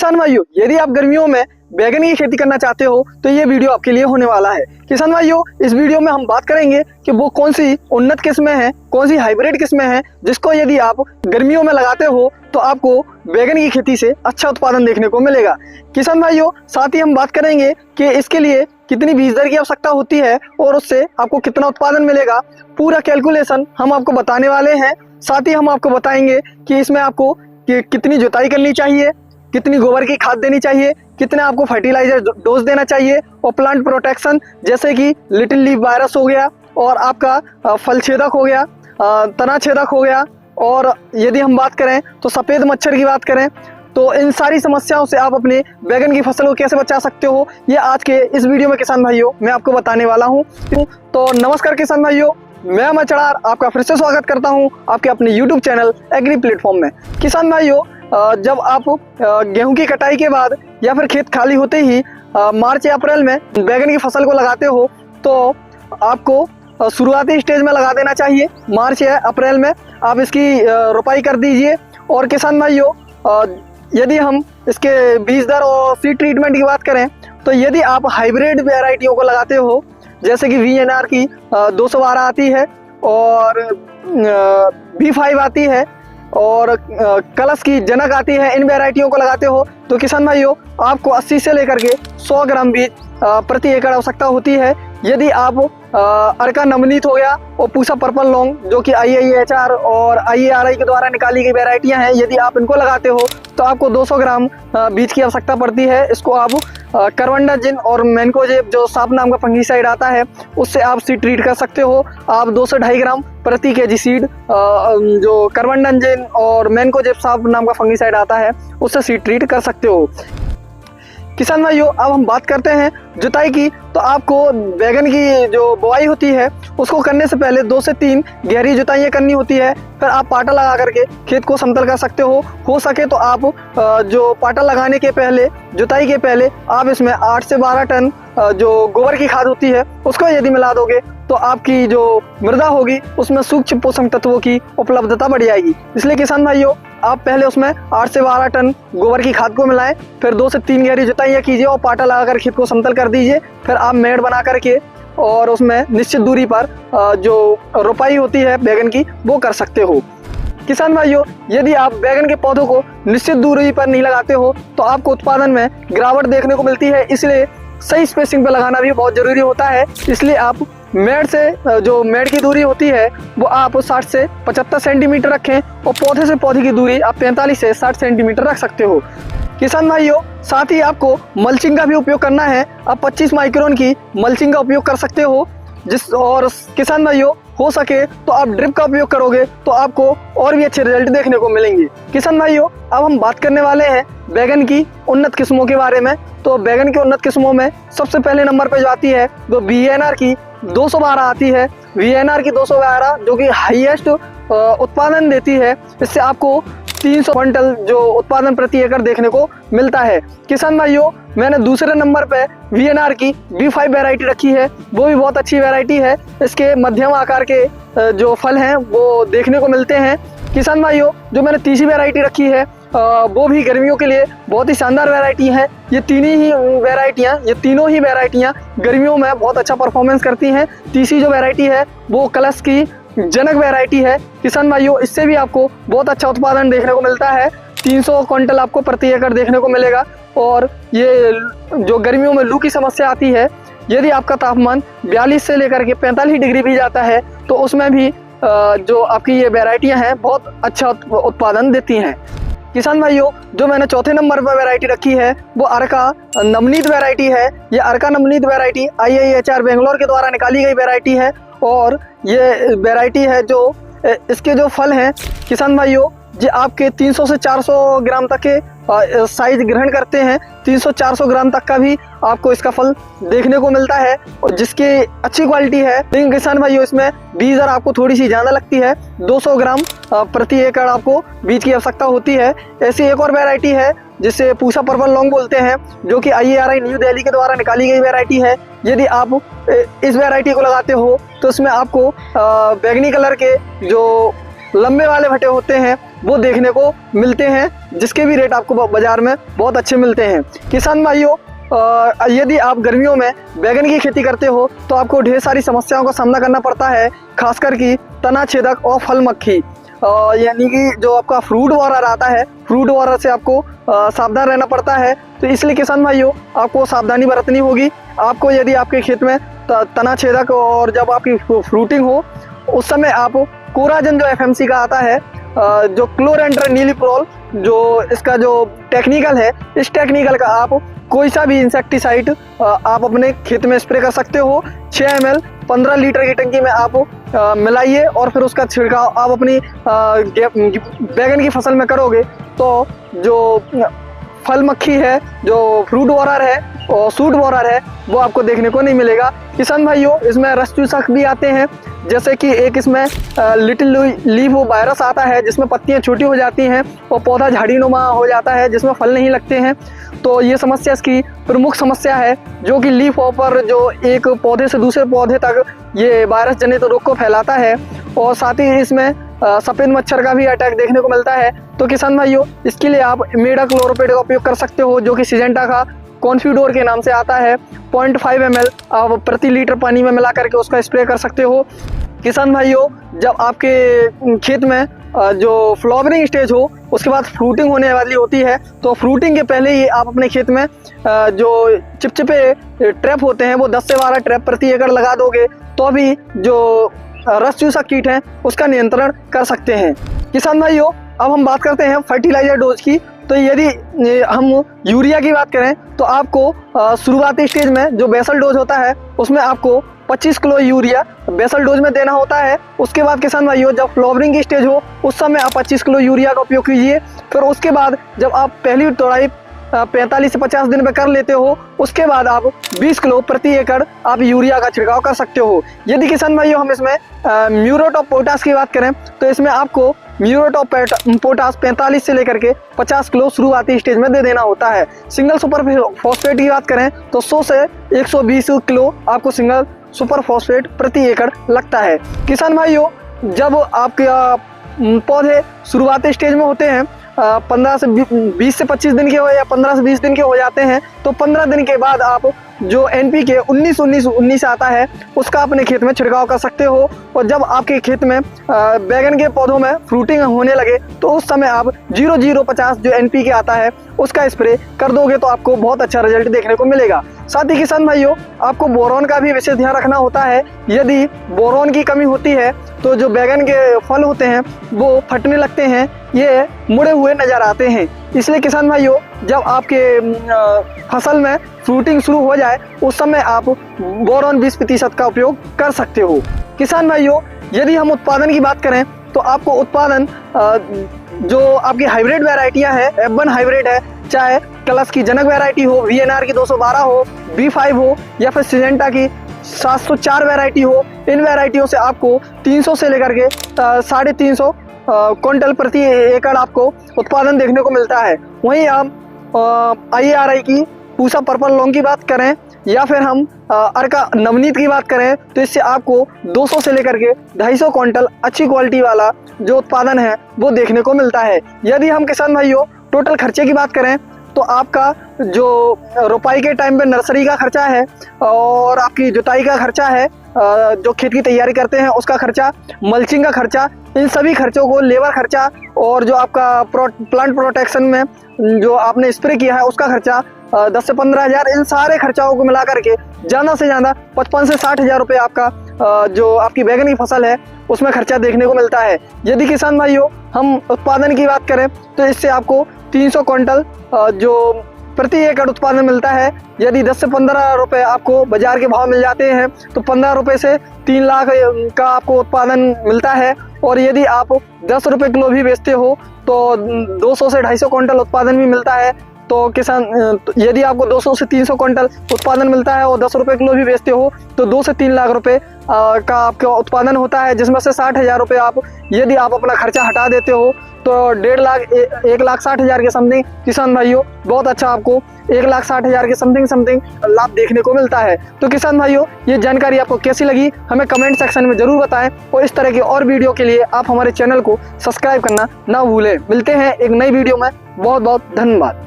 किसान भाइयों, यदि आप गर्मियों में बैगन की खेती करना चाहते हो तो ये वीडियो आपके लिए होने वाला है। किसान भाइयों, इस वीडियो में हम बात करेंगे कि वो कौन सी उन्नत किस्में हैं, कौन सी हाइब्रिड किस्में हैं जिसको यदि आप गर्मियों में लगाते हो तो आपको बैगन की खेती से अच्छा उत्पादन देखने को मिलेगा। किसान भाइयों, साथ ही हम बात करेंगे कि इसके लिए कितनी बीज दर की आवश्यकता होती है और उससे आपको कितना उत्पादन मिलेगा। पूरा कैलकुलेशन हम आपको बताने वाले हैं। साथ ही हम आपको बताएंगे कि इसमें आपको कितनी जुताई करनी चाहिए, कितनी गोबर की खाद देनी चाहिए, कितना आपको फर्टिलाइजर डोज देना चाहिए और प्लांट प्रोटेक्शन जैसे कि लिटिल लीफ वायरस हो गया और आपका फल छेदक हो गया, तना छेदक हो गया, और यदि हम बात करें तो सफ़ेद मच्छर की बात करें तो इन सारी समस्याओं से आप अपने बैगन की फसल को कैसे बचा सकते हो, ये आज के इस वीडियो में किसान भाइयों मैं आपको बताने वाला हूँ। तो नमस्कार किसान भाइयों, मैं अमर चड़ार आपका फिर से स्वागत करता हूं आपके अपने YouTube चैनल एग्री प्लेटफॉर्म में। किसान भाइयों, जब आप गेहूं की कटाई के बाद या फिर खेत खाली होते ही मार्च या अप्रैल में बैगन की फसल को लगाते हो तो आपको शुरुआती स्टेज में लगा देना चाहिए। मार्च या अप्रैल में आप इसकी रोपाई कर दीजिए। और किसान भाइयों, यदि हम इसके बीज दर और सीड ट्रीटमेंट की बात करें तो यदि आप हाइब्रिड वेराइटियों को लगाते हो जैसे कि VNR की 212 आती है और B5 आती है और कलश की जनक आती है, इन वेराइटियों को लगाते हो तो किसान भाइयों आपको 80 से लेकर के 100 ग्राम बीज प्रति एकड़ आवश्यकता होती है। यदि आप अर्का नवनीत हो गया और पूसा पर्पल लॉन्ग जो कि IIHR और IARI के द्वारा निकाली गई वेराइटियां हैं, यदि आप इनको लगाते हो तो आपको 200 ग्राम बीज की आवश्यकता पड़ती है। इसको आप कार्बेंडाजिम और मैनकोजेब जो सांप नाम का फंगीसाइड आता है उससे आप सीड ट्रीट कर सकते हो। आप 2 से 2.5 ग्राम प्रति केजी सीड जो कार्बेंडाजिम और मैनकोजेब सांप नाम का फंगीसाइड आता है उससे सीड ट्रीट कर सकते हो। किसान भाइयों, अब हम बात करते हैं जुताई की। तो आपको बैगन की जो बुआई होती है उसको करने से पहले 2 से 3 गहरी जुताइयाँ करनी होती है। फिर आप पाटा लगा करके खेत को समतल कर सकते हो सके तो आप जो पाटा लगाने के पहले, जुताई के पहले आप इसमें 8 से 12 टन जो गोबर की खाद होती है उसको यदि मिला दोगे तो आपकी जो मृदा होगी उसमें सूक्ष्म पोषक तत्वों की उपलब्धता बढ़ जाएगी। इसलिए किसान भाइयों, आप पहले उसमें 8 से 12 टन गोबर की खाद को मिलाएं, फिर 2 से 3 गहरी जुताइयाँ कीजिए और पाटा लगाकर खेत को समतल कर दीजिए। फिर आप मेड़ बना करके और उसमें निश्चित दूरी पर जो रोपाई होती है बैगन की वो कर सकते हो। किसान भाइयों, यदि आप बैगन के पौधों को निश्चित दूरी पर नहीं लगाते हो तो आपको उत्पादन में गिरावट देखने को मिलती है। इसलिए सही स्पेसिंग पर लगाना भी बहुत जरूरी होता है। इसलिए आप मेड़ से जो मेड़ की दूरी होती है वो आप 60 से 75 सेंटीमीटर रखें और पौधे से पौधे की दूरी आप 45 से 60 सेंटीमीटर रख सकते हो। किसान भाइयों, साथ ही आपको मल्चिंग का भी उपयोग करना है। आप 25 माइक्रोन की मल्चिंग का उपयोग कर सकते हो। और किसान भाइयों, हो सके तो आप ड्रिप का उपयोग करोगे तो आपको और भी अच्छे रिजल्ट देखने को मिलेंगे। किसान भाइयों, अब हम बात करने वाले हैं बैगन की उन्नत किस्मों के बारे में। तो बैगन की उन्नत किस्मों में सबसे पहले नंबर पर जो आती है वो VNR की 212 आती है। VNR की 212 जो कि हाईएस्ट उत्पादन देती है। इससे आपको 300 क्विंटल जो उत्पादन प्रति एकड़ देखने को मिलता है। किसान भाइयों, मैंने दूसरे नंबर पे VNR की B5 वैरायटी रखी है। वो भी बहुत अच्छी वैरायटी है। इसके मध्यम आकार के जो फल हैं वो देखने को मिलते हैं। किसान भाइयों, जो मैंने तीसरी वैरायटी रखी है वो भी गर्मियों के लिए बहुत ही शानदार वैरायटी है। ये तीनों ही वैरायटियाँ गर्मियों में बहुत अच्छा परफॉर्मेंस करती हैं। तीसरी जो वैरायटी है वो कलश की जनक वैरायटी है। किसान भाइयों, इससे भी आपको बहुत अच्छा उत्पादन देखने को मिलता है। 300 क्विंटल आपको प्रति एकड़ देखने को मिलेगा। और ये जो गर्मियों में लू की समस्या आती है, यदि आपका तापमान 42 से लेकर के 45 डिग्री भी जाता है तो उसमें भी जो आपकी ये वैरायटियाँ हैं बहुत अच्छा उत्पादन देती हैं। किसान भाइयों, जो मैंने चौथे नंबर पर वैरायटी रखी है वो अर्का नवनीत वैरायटी है। ये अर्का नवनीत वैरायटी IIHR बेंगलोर के द्वारा निकाली गई वैरायटी है। और ये वैरायटी है जो इसके जो फल हैं किसान भाइयों, ये आपके 300 से 400 ग्राम तक के साइज ग्रहण करते हैं। 300-400 ग्राम तक का भी आपको इसका फल देखने को मिलता है और जिसकी अच्छी क्वालिटी है। लेकिन किसान भाइयों, इसमें बीज दर आपको थोड़ी सी ज़्यादा लगती है। 200 ग्राम प्रति एकड़ आपको बीज की आवश्यकता होती है। ऐसी एक और वैरायटी है जिसे पूसा पर्पल लॉन्ग बोलते हैं, जो कि IARI न्यू दिल्ली के द्वारा निकाली गई वैरायटी है। यदि आप इस वैरायटी को लगाते हो तो इसमें आपको बैगनी कलर के जो लंबे वाले भटे होते हैं वो देखने को मिलते हैं, जिसके भी रेट आपको बाजार में बहुत अच्छे मिलते हैं। किसान भाइयों, यदि आप गर्मियों में बैगन की खेती करते हो तो आपको ढेर सारी समस्याओं का सामना करना पड़ता है, खासकर कि तना छेदक और फल मक्खी, यानी कि जो आपका फ्रूट वॉरर आता है, फ्रूट वॉरर से आपको सावधान रहना पड़ता है। तो इसलिए किसान भाइयों, आपको सावधानी बरतनी होगी। आपको यदि आपके खेत में तना छेदक और जब आपकी फ्रूटिंग हो, उस समय आप कोराजन जो FMC का आता है, जो क्लोरेंट्रेनिलीप्रोल, जो इसका जो टेक्निकल है, इस टेक्निकल का आप कोई सा भी इंसेक्टिसाइड आप अपने खेत में स्प्रे कर सकते हो। 6 ml 15 लीटर की टंकी में आप मिलाइए और फिर उसका छिड़काव आप अपनी बैगन की फसल में करोगे तो जो फल मक्खी है, जो फ्रूट वॉरर है और सूट वॉरर है, वो आपको देखने को नहीं मिलेगा। किसान भाइयों, इसमें रस चूसक भी आते हैं, जैसे कि एक इसमें लिटिल लीफ वायरस आता है, जिसमें पत्तियां छोटी हो जाती हैं और पौधा झाड़ीनुमा हो जाता है, जिसमें फल नहीं लगते हैं। तो ये समस्या इसकी प्रमुख समस्या है, जो कि लीफ हॉपर, जो एक पौधे से दूसरे पौधे तक ये वायरस जनित रोग को फैलाता है। और साथ ही इसमें सफ़ेद मच्छर का भी अटैक देखने को मिलता है। तो किसान भाइयों, इसके लिए आप इमिडाक्लोप्रिड का उपयोग कर सकते हो, जो कि सिजेंटा का कॉन्फिडोर के नाम से आता है। 0.5 ml आप प्रति लीटर पानी में मिला करके उसका स्प्रे कर सकते हो। किसान भाइयों, जब आपके खेत में जो फ्लावरिंग स्टेज हो, उसके बाद फ्रूटिंग होने वाली होती है, तो फ्रूटिंग के पहले ही आप अपने खेत में जो चिपचिपे ट्रैप होते हैं, वो 10 से 12 ट्रैप प्रति एकड़ लगा दोगे तो भी जो रस चूसक कीट हैं उसका नियंत्रण कर सकते हैं। किसान भाइयों, अब हम बात करते हैं फर्टिलाइजर डोज की। तो यदि हम यूरिया की बात करें तो आपको शुरुआती स्टेज में जो बेसल डोज होता है, उसमें आपको 25 किलो यूरिया बेसल डोज में देना होता है। उसके बाद किसान भाइयों, जब फ्लावरिंग की स्टेज हो, उस समय आप 25 किलो यूरिया का उपयोग कीजिए। फिर उसके बाद जब आप पहली तोड़ाई 45 से 50 दिन में कर लेते हो, उसके बाद आप 20 किलो प्रति एकड़ आप यूरिया का छिड़काव कर सकते हो। यदि किसान भाइयों हम इसमें म्यूरेट ऑफ पोटाश की बात करें तो इसमें आपको म्यूरेट ऑफ पोटाश 45 से लेकर के 50 किलो शुरुआती स्टेज में दे देना होता है। सिंगल सुपर फॉस्फेट की बात करें तो 100 से 120 किलो आपको सिंगल सुपर फॉस्फेट प्रति एकड़ लगता है। किसान भाइयों, जब आपके पौधे शुरुआती स्टेज में होते हैं, 15 से 20 से 25 दिन के हो या 15 से 20 दिन के हो जाते हैं, तो 15 दिन के बाद आप जो NPK 19-19-19 आता है, उसका अपने खेत में छिड़काव कर सकते हो। और जब आपके खेत में बैगन के पौधों में फ्रूटिंग होने लगे, तो उस समय आप 0050 जो NPK आता है, उसका स्प्रे कर दोगे तो आपको बहुत अच्छा रिजल्ट देखने को मिलेगा। साथ ही किसान भाइयों, आपको बोरॉन का भी विशेष ध्यान रखना होता है। यदि बोरॉन की कमी होती है तो जो बैगन के फल होते हैं वो फटने लगते हैं, ये मुड़े हुए नजर आते हैं। इसलिए किसान भाइयों, जब आपके फसल में फ्रूटिंग शुरू हो जाए, उस समय आप बोरॉन 20% का उपयोग कर सकते हो। किसान भाइयों, यदि हम उत्पादन की बात करें तो आपको उत्पादन जो आपकी हाइब्रिड वैरायटियां हैं, F1 हाइब्रिड है, चाहे कलश की जनक वैरायटी हो, VNR की 212 हो, B5 हो, या फिर सिजेंटा की 704 वैरायटी हो, इन वैरायटियों से आपको 300 से लेकर के 350 क्विंटल प्रति एकड़ आपको उत्पादन देखने को मिलता है। वहीं हम IARI की पूसा पर्पल लॉन्ग की बात करें या फिर हम अर्का नवनीत की बात करें, तो इससे आपको 200 से लेकर के 250 क्विंटल अच्छी क्वालिटी वाला जो उत्पादन है वो देखने को मिलता है। यदि हम किसान भाइयों टोटल खर्चे की बात करें तो आपका जो रोपाई के टाइम पे नर्सरी का खर्चा है और आपकी जुताई का खर्चा है, जो खेत की तैयारी करते हैं उसका खर्चा, मल्चिंग का खर्चा, इन सभी खर्चों को, लेबर खर्चा और जो आपका प्लांट प्रोटेक्शन में जो आपने स्प्रे किया है उसका खर्चा 10 से 15 हज़ार, इन सारे खर्चाओं को मिला करके ज़्यादा से ज़्यादा 55 से 60 हज़ार रुपये आपका जो आपकी बैगन की फसल है उसमें खर्चा देखने को मिलता है। यदि किसान भाइयों हम उत्पादन की बात करें तो इससे आपको 300 क्विंटल जो प्रति एकड़ उत्पादन मिलता है। यदि 10 से 15 रुपए आपको बाजार के भाव मिल जाते हैं तो 15 रुपए से 3 लाख का आपको उत्पादन मिलता है। और यदि आप 10 रुपए किलो भी बेचते हो तो 200 से 250 क्विंटल उत्पादन भी मिलता है। तो किसान यदि आपको 200 से 300 क्विंटल उत्पादन मिलता है और 10 रुपये किलो भी बेचते हो तो 2 से 3 लाख रुपए का आपका उत्पादन होता है, जिसमें से 60,000 रुपये आप यदि आप अपना खर्चा हटा देते हो तो 1.5 लाख 1,60,000 के समथिंग किसान भाइयों बहुत अच्छा आपको 1,60,000 के समथिंग लाभ देखने को मिलता है। तो किसान भाइयों ये जानकारी आपको कैसी लगी हमें कमेंट सेक्शन में जरूर बताएं और इस तरह की और वीडियो के लिए आप हमारे चैनल को सब्सक्राइब करना ना भूलें। मिलते हैं एक नई वीडियो में, बहुत बहुत धन्यवाद।